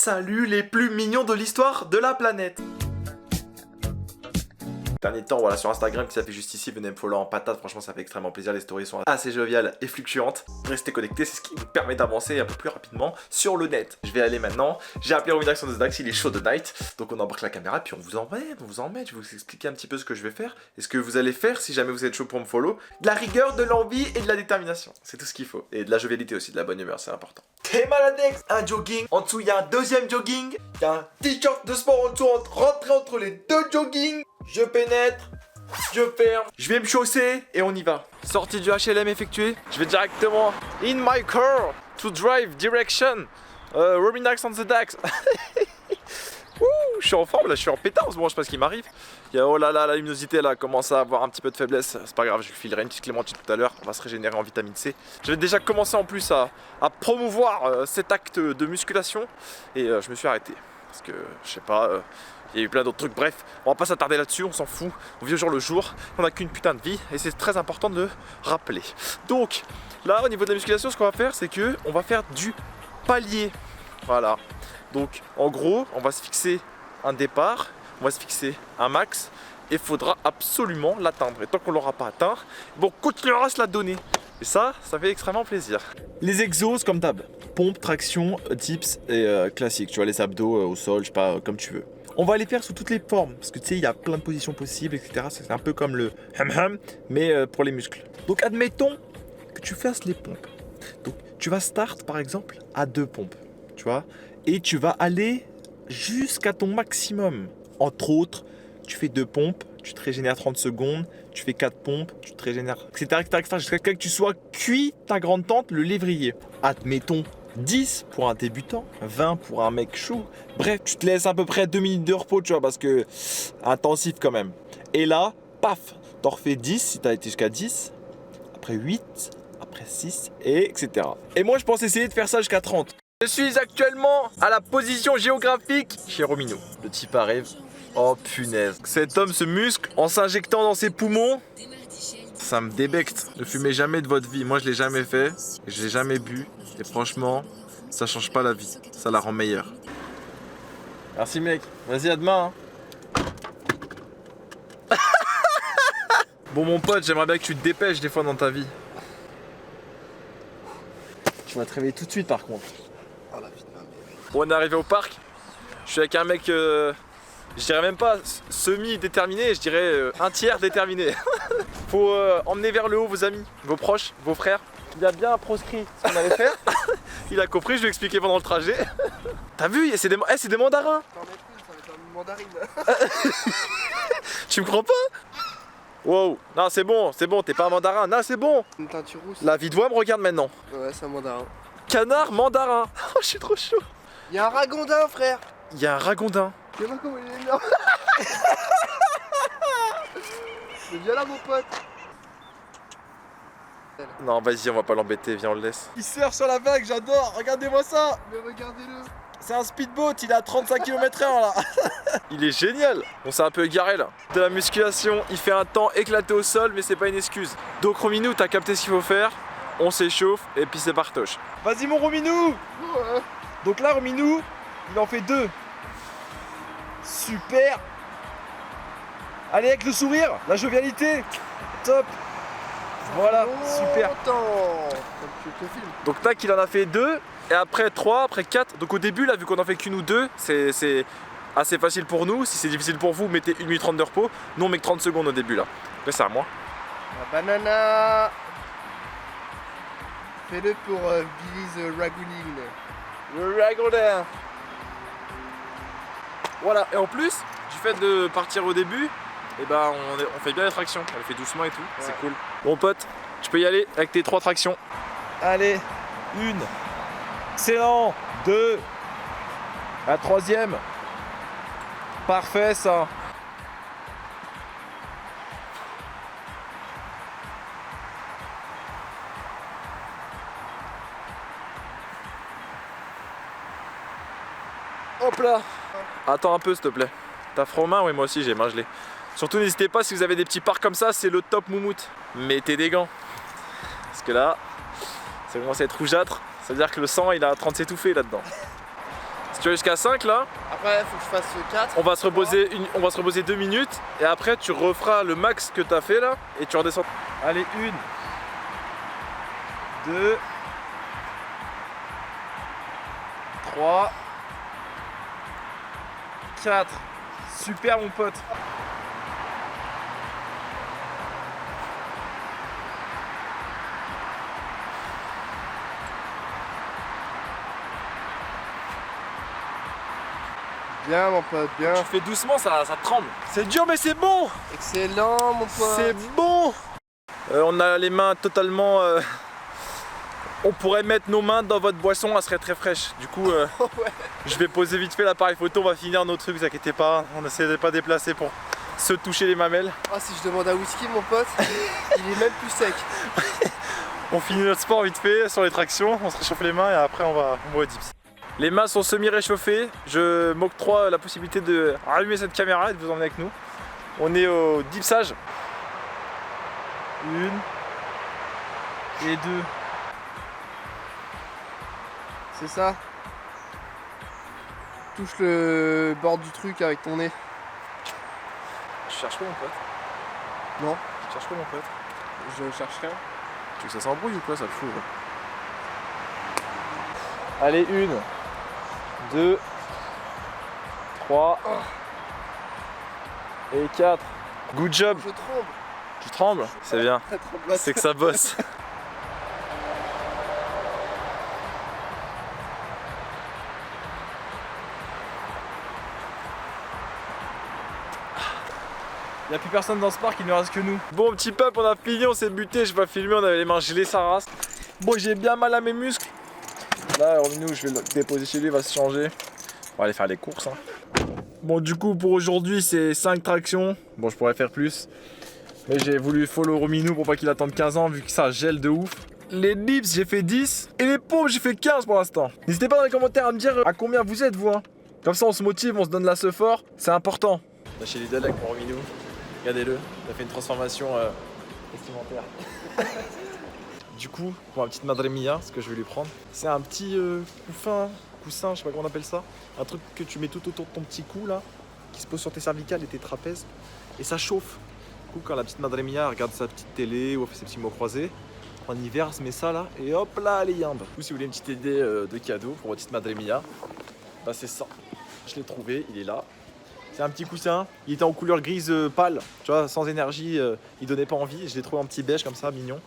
Salut les plus mignons de l'histoire de la planète. Dernier temps, voilà, sur Instagram qui s'affiche juste ici, venez me follow en patate, franchement ça fait extrêmement plaisir, les stories sont assez joviales et fluctuantes. Restez connectés, c'est ce qui nous permet d'avancer un peu plus rapidement sur le net. Je vais aller maintenant, j'ai appelé Rominax on the Dax, il est chaud de night, donc on embarque la caméra puis on vous emmène, je vais vous expliquer un petit peu ce que je vais faire et ce que vous allez faire si jamais vous êtes chaud pour me follow. De la rigueur, de l'envie et de la détermination, c'est tout ce qu'il faut. Et de la jovialité aussi, de la bonne humeur, c'est important. T'es maladex, un jogging, en dessous il y a un deuxième jogging, il y a un t-shirt de sport en dessous, rentrer entre les deux joggings. Je pénètre, je ferme, je vais me chausser et on y va. Sortie du HLM effectuée, je vais directement in my car to drive direction Rominax on the Dax. Je suis en forme là, je suis en pétard en ce moment, je sais pas ce qui m'arrive. Oh là là, la luminosité là commence à avoir un petit peu de faiblesse. C'est pas grave, je lui filerai une petite clémentine tout à l'heure, on va se régénérer en vitamine C. J'avais déjà commencé en plus à promouvoir cet acte de musculation et je me suis arrêté. Parce que je sais pas, il y a eu plein d'autres trucs, bref, on va pas s'attarder là-dessus, on s'en fout, on vit au jour le jour, on n'a qu'une putain de vie et c'est très important de le rappeler. Donc là au niveau de la musculation, ce qu'on va faire c'est que on va faire du palier. Voilà. Donc en gros, on va se fixer un départ, on va se fixer un max et il faudra absolument l'atteindre. Et tant qu'on l'aura pas atteint, bon, on continuera à se la donner. Et ça fait extrêmement plaisir. Les exos comme d'hab, pompe, traction, dips et classique, tu vois, les abdos au sol, je sais pas, comme tu veux. On va les faire sous toutes les formes, parce que tu sais, il y a plein de positions possibles, etc. C'est un peu comme le ham-ham, mais pour les muscles. Donc admettons que tu fasses les pompes. Donc tu vas start par exemple à 2 pompes, tu vois, et tu vas aller jusqu'à ton maximum. Entre autres, tu fais 2 pompes, tu te régénères 30 secondes, tu fais 4 pompes, tu te régénères, etc. Jusqu'à que tu sois cuit ta grande tante, le lévrier. Admettons 10 pour un débutant, 20 pour un mec chaud. Bref, tu te laisses à peu près 2 minutes de repos, tu vois, parce que intensif quand même. Et là, paf, t'en refais 10 si t'as été jusqu'à 10, après 8, après 6, et etc. Et moi, je pense essayer de faire ça jusqu'à 30. Je suis actuellement à la position géographique chez Romino. Le type arrive. Oh punaise. Cet homme se muscle en s'injectant dans ses poumons. Ça me débecte. Ne fumez jamais de votre vie. Moi, je l'ai jamais fait. Je l'ai jamais bu. Et franchement, ça change pas la vie. Ça la rend meilleure. Merci mec. Vas-y, à demain. Hein. Bon mon pote, j'aimerais bien que tu te dépêches des fois dans ta vie. Tu vas te réveiller tout de suite par contre. Oh la putain. Bon, on est arrivé au parc. Je suis avec un mec, je dirais même pas semi-déterminé, je dirais un tiers déterminé. Faut emmener vers le haut vos amis, vos proches, vos frères. Il a bien proscrit ce qu'on allait faire. Il a compris, je lui ai expliqué pendant le trajet. T'as vu, c'est des mandarins. T'en mets plus, ça va être une mandarine. Tu me crois pas? Wow, non c'est bon, t'es pas un mandarin, non c'est bon. Une teinture rousse. La Vidois me regarde maintenant. Ouais, c'est un mandarin. Canard mandarin. Oh, je suis trop chaud. Il y a un ragondin, frère. Il y a un ragondin. Tu vois comment il est énorme. Mais viens là, mon pote. Non, vas-y, on va pas l'embêter, viens, on le laisse. Il surfe sur la vague, j'adore. Regardez-moi ça. Mais regardez-le. C'est un speedboat, il est à 35 km/h là. Il est génial. On s'est un peu égaré là. De la musculation, il fait un temps éclaté au sol, mais c'est pas une excuse. Donc Rominou, t'as capté ce qu'il faut faire. On s'échauffe et puis c'est partoche. Vas-y mon Rominou. Ouais. Donc là Rominou, il en fait 2. Super. Allez avec le sourire, la jovialité. Top. Voilà, super. Donc tac, il en a fait 2. Et après 3, après 4, donc au début là vu qu'on en fait qu'une ou 2, c'est assez facile pour nous. Si c'est difficile pour vous, mettez 1 minute 30 de repos. Nous on met que 30 secondes au début là. Après c'est à moi. La banana. Fais-le pour Billy the Ragouline. Le ragondin. Voilà, et en plus, du fait de partir au début, et ben on fait bien les tractions. On les fait doucement et tout, ouais. C'est cool. Bon pote, tu peux y aller avec tes 3 tractions. Allez, 1. Excellent. 2. La 3e. Parfait ça. Hop là. Attends un peu s'il te plaît. T'as froid aux mains? Oui, moi aussi j'ai les mains gelées. Surtout n'hésitez pas, si vous avez des petits parcs comme ça, c'est le top moumoute. Mettez des gants. Parce que là, ça commence à être rougeâtre. Ça veut dire que le sang il est en train de s'étouffer là-dedans. Si tu vas jusqu'à 5 là, Après, faut que je fasse 4. on va se reposer 2 minutes et après tu referas le max que t'as fait là et tu redescends. Allez, 1, 2, 3, 4. Super mon pote. Bien, mon pote, bien. Tu fais doucement, ça tremble. C'est dur mais c'est bon. Excellent, mon pote. C'est bon. On a les mains totalement... On pourrait mettre nos mains dans votre boisson, elle serait très fraîche. Du coup, Ouais. je vais poser vite fait l'appareil photo, on va finir nos trucs, vous inquiétez pas. On essaie de pas déplacer pour se toucher les mamelles. Ah, si je demande un whisky, mon pote, il est même plus sec. On finit notre sport vite fait sur les tractions, on se réchauffe les mains et après on va au dips. Les mains sont semi-réchauffées, je m'octroie la possibilité de rallumer cette caméra et de vous emmener avec nous. On est au dipsage. 1 et 2. C'est ça. Touche le bord du truc avec ton nez. Je cherche quoi mon pote? Non, Je cherche quoi mon pote? je cherche rien. Tu veux que ça s'embrouille ou quoi? Ça te fout ouais. Allez, 1, 2, 3 et 4. Good job. Je tremble. Tu trembles? C'est bien. Très tremblote. C'est que ça bosse. Il n'y a plus personne dans ce parc, il ne reste que nous. Bon petit peuple, on a fini, on s'est buté, je vais pas filmer, on avait les mains gelées sa race. Bon, j'ai bien mal à mes muscles. Là, nous, je vais le déposer chez lui, il va se changer. On va aller faire les courses. Hein. Bon, du coup, pour aujourd'hui, c'est 5 tractions. Bon, je pourrais faire plus. Mais j'ai voulu follow Rominou pour pas qu'il attende 15 ans, vu que ça gèle de ouf. Les dips, j'ai fait 10. Et les pompes, j'ai fait 15 pour l'instant. N'hésitez pas dans les commentaires à me dire à combien vous êtes, vous. Hein. Comme ça, on se motive, on se donne la ce fort. C'est important. On est chez Lidl avec mon Rominou. Regardez-le, il a fait une transformation vestimentaire. Du coup, pour ma petite Madre Mia, ce que je vais lui prendre, c'est un petit coussin, je sais pas comment on appelle ça. Un truc que tu mets tout autour de ton petit cou là, qui se pose sur tes cervicales et tes trapèzes. Et ça chauffe. Du coup, quand la petite Madre Mia regarde sa petite télé ou elle fait ses petits mots croisés, en hiver, elle se met ça là et hop là, elle est yimbe. Du coup, si vous voulez une petite idée de cadeau pour votre petite Madre Mia, bah c'est ça. Je l'ai trouvé, il est là. C'est un petit coussin, il était en couleur grise pâle, tu vois, sans énergie, il donnait pas envie. Je l'ai trouvé en petit beige comme ça, mignon.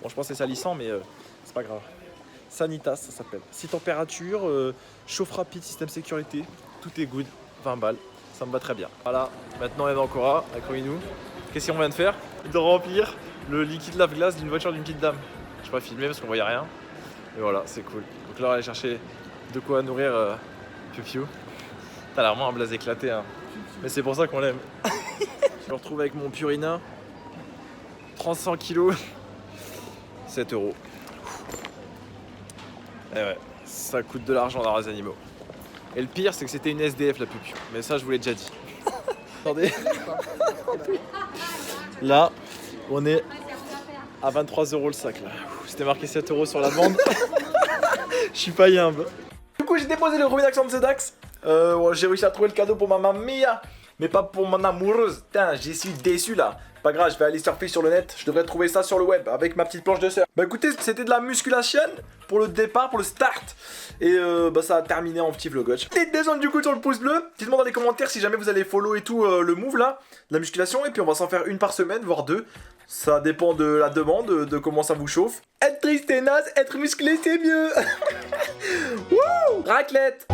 Bon, je pense que c'est salissant, mais c'est pas grave. Sanitas, ça s'appelle. 6 températures, chauffe rapide, système sécurité, tout est good, 20 balles, ça me va très bien. Voilà, maintenant on est dans Ancora, avec Rominou. Qu'est-ce qu'on vient de faire? De remplir le liquide lave-glace d'une voiture d'une petite dame. Je peux pas filmer parce qu'on voyait rien, mais voilà, c'est cool. Donc là, on va aller chercher de quoi nourrir Piu-Piu. T'as l'air vraiment un blaze éclaté, hein. Mais c'est pour ça qu'on l'aime. Je me retrouve avec mon Purina. 300 kilos. 7 €. Et ouais, ça coûte de l'argent dans les animaux. Et le pire, c'est que c'était une SDF la Piu-Piu. Mais ça, je vous l'ai déjà dit. Attendez. Là, on est à 23 € le sac là. C'était marqué 7 € sur la bande. Je suis pas yimbe. Du coup, j'ai déposé le premier accent de Sedax. J'ai réussi à trouver le cadeau pour ma maman Mia, mais pas pour mon amoureuse. Putain, j'y suis déçu là. Pas grave, je vais aller surfer sur le net. Je devrais trouver ça sur le web avec ma petite planche de surf. Bah écoutez, c'était de la musculation pour le départ, pour le start. Et bah ça a terminé en petit vlogotch. Et descendre du coup sur le pouce bleu. Dites-moi dans les commentaires si jamais vous allez follow et tout le move là, de la musculation. Et puis on va s'en faire une par semaine, voire 2. Ça dépend de la demande, de comment ça vous chauffe. Être triste et naze, être musclé c'est mieux. Wouh, raclette.